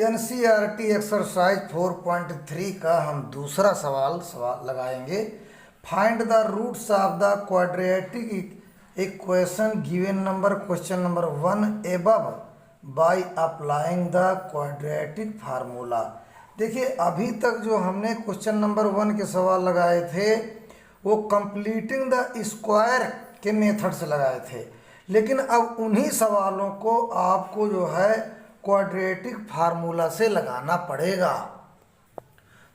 NCERT exercise 4.3 का हम दूसरा सवाल लगाएंगे। Find the roots of the quadratic equation given number question number 1 above by applying the quadratic formula. देखिए, अभी तक जो हमने क्वेश्चन नंबर 1 के सवाल लगाए थे वो कंप्लीटिंग द स्क्वायर के मेथड से लगाए थे, लेकिन अब उन्हीं सवालों को आपको जो है क्वाड्रेटिक फार्मूला से लगाना पड़ेगा।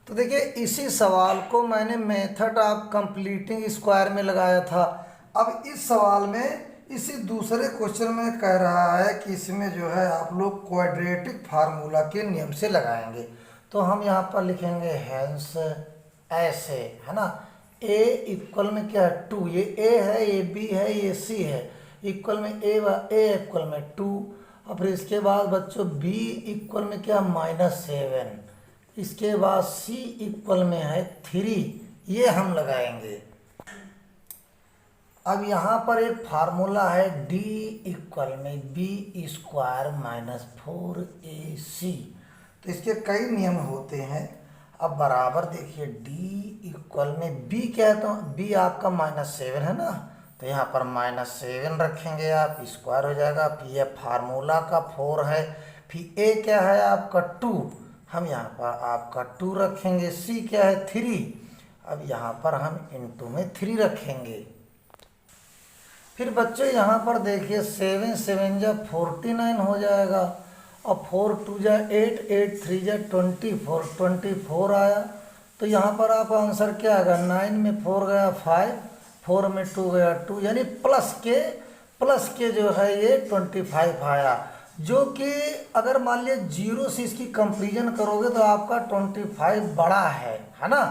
तो देखिए, इसी सवाल को मैंने मेथड ऑफ कंप्लीटिंग स्क्वायर में लगाया था। अब इस सवाल में इसी दूसरे क्वेश्चन में कह रहा है कि इसमें जो है आप लोग क्वाड्रेटिक फार्मूला के नियम से लगाएंगे। तो हम यहाँ पर लिखेंगे हैंस ऐसे, है ना। ए इक्वल में क्या है 2, ये ए है, ये बी है, ये सी है। इक्वल में ए इक्वल में 2। और फिर इसके बाद बच्चों b इक्वल में क्या -7। इसके बाद c इक्वल में है 3। ये हम लगाएंगे। अब यहाँ पर एक फार्मूला है d इक्वल में b² - 4ac। तो इसके कई नियम होते हैं। अब बराबर देखिए d इक्वल में b क्या है, तो b आपका -7 है ना, तो यहाँ पर -7 रखेंगे आप, स्क्वायर हो जाएगा। फिर ये फार्मूला का 4 है, फिर a क्या है आपका 2, हम यहाँ पर आपका 2 रखेंगे। c क्या है 3, अब यहाँ पर हम इनटू में 3 रखेंगे। फिर बच्चों यहाँ पर देखिए 7 7 जा 49 हो जाएगा, और 4 2 जा 8 8 3 जा 24 आया। तो यहाँ पर आप आंसर क्या आएगा, 9 में 4 गया 5, 4 में 2 गया 2, यानी प्लस के जो है ये 25 आया। जो कि अगर मान लिया 0 से इसकी कंपेरिजन करोगे तो आपका 25 बड़ा है ना।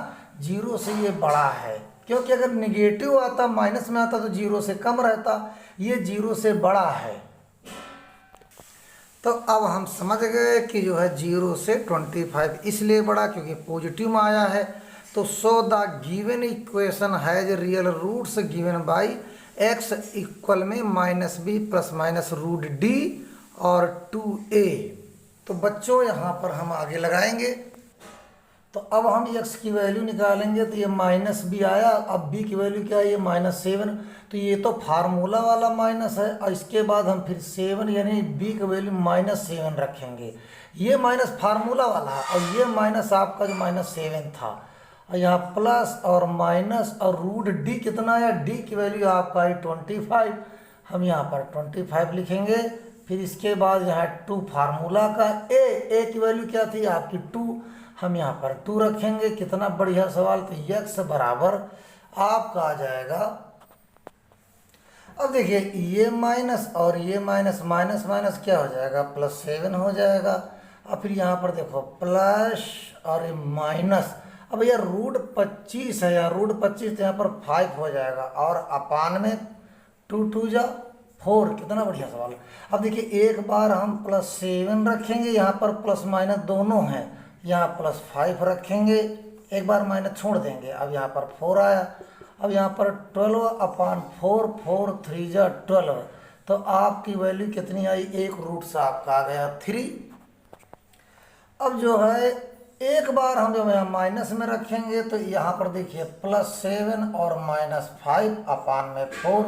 0 से ये बड़ा है, क्योंकि अगर निगेटिव आता, माइनस में आता तो 0 से कम रहता, ये 0 से बड़ा है। तो अब हम समझ गए कि जो है 0 से 25 इसलिए बड़ा क्योंकि पॉजिटिव में आया है। तो so the given equation has real roots given by x equal में -b ± √d और 2a। तो बच्चों यहाँ पर हम आगे लगाएंगे। तो अब हम x की वैल्यू निकालेंगे, तो ये -b आया। अब b की वैल्यू क्या है, ये -7। तो ये तो फार्मूला वाला माइनस है, और इसके बाद हम फिर 7 यानी b की वैल्यू -7 रखेंगे। ये माइनस फार्मूला वाला है, और ये माइनस आपका जो -7 था। और यहाँ प्लस और माइनस और √d कितना है, d की वैल्यू आपका है 25। हम यहाँ पर 25 लिखेंगे। फिर इसके बाद यहाँ 2 फार्मूला का a की वैल्यू क्या थी आपकी 2, हम यहाँ पर 2 रखेंगे। कितना बढ़िया सवाल। तो x बराबर आपका आ जाएगा। अब देखिए, ये माइनस और ये माइनस माइनस क्या हो जाएगा, +7 हो जाएगा। और फिर यहाँ पर देखो प्लस और ये माइनस। अब यह √25 है, या √25 तो यहाँ पर 5 हो जाएगा, और अपान में 2 2 जा 4। कितना बढ़िया सवाल। अब देखिए, एक बार हम +7 रखेंगे, यहाँ पर प्लस माइनस दोनों हैं, यहाँ +5 रखेंगे, एक बार माइनस छोड़ देंगे। अब यहाँ पर 4 आया। अब यहाँ पर 12/4 4 3 जा 12। तो आपकी वैल्यू कितनी आई, एक रूट से आपका आ गया 3। अब जो है एक बार हम जो है माइनस में रखेंगे, तो यहाँ पर देखिए +7 और -5 अपान में 4।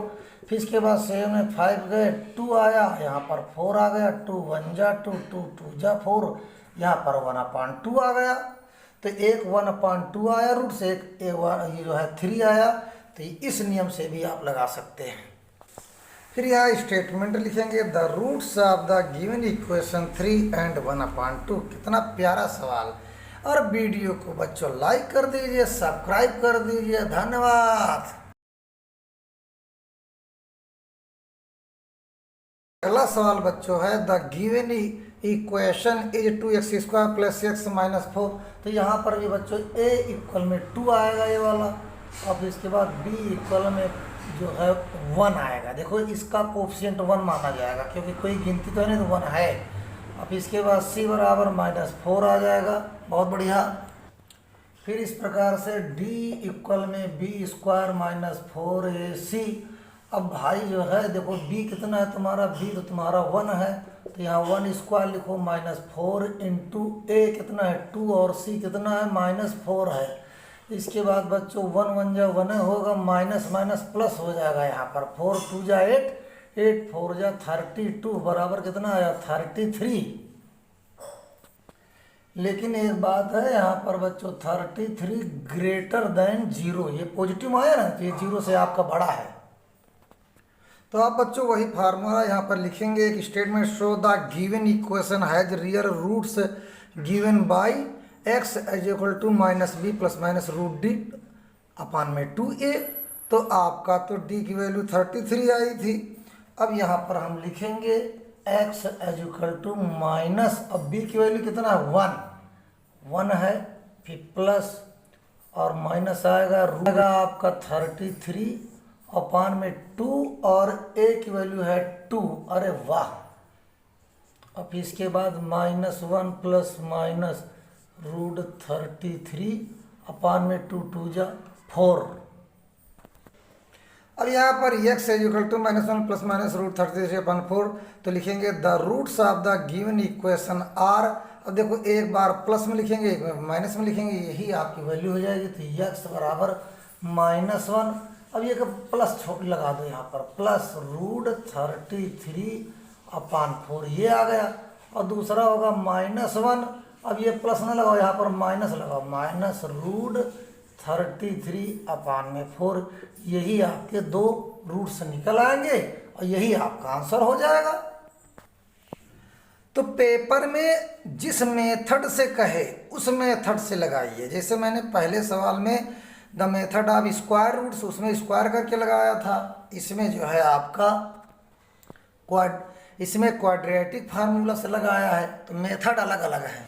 फिर इसके बाद 7 में 5 गए, 2 आया, यहाँ पर 4 आ गया। 2 1 जा 2 2 2 जा 4, यहाँ पर 1/2 आ गया। तो एक 1/2 आया रूट से, एक ये जो है 3 आया। तो इस नियम से भी आप लगा सकते हैं। फिर यहाँ स्टेटमेंट लिखेंगे, the roots of the given equation 3 and 1/2। कितना प्यारा सवाल। और वीडियो को बच्चों लाइक कर दीजिए, सब्सक्राइब कर दीजिए। धन्यवाद। अगला सवाल बच्चों है, the given equation is 2x² + x - 4। तो यहाँ पर भी बच्चों a इक्वल में 2 आएगा ये वाला, और फिर इसके बाद b इक्वल में जो है 1 आएगा। देखो, इसका कोफिशिएंट 1 माना जाएगा, क्योंकि कोई गिनती तो नहीं, तो 1 है। अब इसके बाद c बराबर -4 आ जाएगा। बहुत बढ़िया। फिर इस प्रकार से d इक्वल में b² - 4ac। अब भाई जो है देखो b कितना है तुम्हारा, b तो तुम्हारा 1 है, तो यहाँ 1 स्क्वायर लिखो, -4 इंटू a कितना है 2 और c कितना है -4 है। इसके बाद बच्चों 1 1 जा 1 होगा, माइनस माइनस प्लस हो जाएगा यहाँ पर, 4 2 जा 8, 8 4 जा 32 बराबर कितना आया 33। लेकिन एक बात है यहाँ पर बच्चों 33 ग्रेटर देन 0, ये पॉजिटिव आया ना, तो ये 0 से आपका बड़ा है। तो आप बच्चों वही फार्मूला यहाँ पर लिखेंगे, एक statement show the given equation has real roots given by x is equal to -b plus minus root D upon में 2a। तो आपका तो d की वैल्यू 33 आई थी। अब यहाँ पर हम लिखेंगे x is equal to minus, अब b की वैल्यू कितना है 1 है, फिर प्लस और माइनस आएगा, रूट आएगा आपका 33 अपान में 2 और a की वैल्यू है 2। अरे वाह। अब इसके बाद -1 प्लस माइनस रूट 33 अपान में 2 2 जा 4। अब यहाँ पर x is equal to -1 plus minus root 33 upon 4, तो लिखेंगे the roots of the given equation are. अब देखो एक बार प्लस में लिखेंगे, एक बार माइनस में लिखेंगे, यही आपकी वैल्यू हो जाएगी। तो x बराबर -1, अब ये प्लस छोड़ लगा दो यहाँ पर, प्लस रूट 33 अपान 4 ये आ गया। और दूसरा होगा -1, अब ये प्लस ना लगाओ यहाँ पर माइनस लगाओ, माइनस रूट 33 अपान में 4। यही आपके दो रूट्स निकल आएंगे और यही आपका आंसर हो जाएगा। तो पेपर में जिस मेथड से कहे उस मेथड से लगाइए। जैसे मैंने पहले सवाल में the method of square roots, उसमें स्क्वायर करके लगाया था। इसमें जो है आपका इसमें क्वाड्रेटिक फार्मूला से लगाया है, तो मेथड अलग अलग है।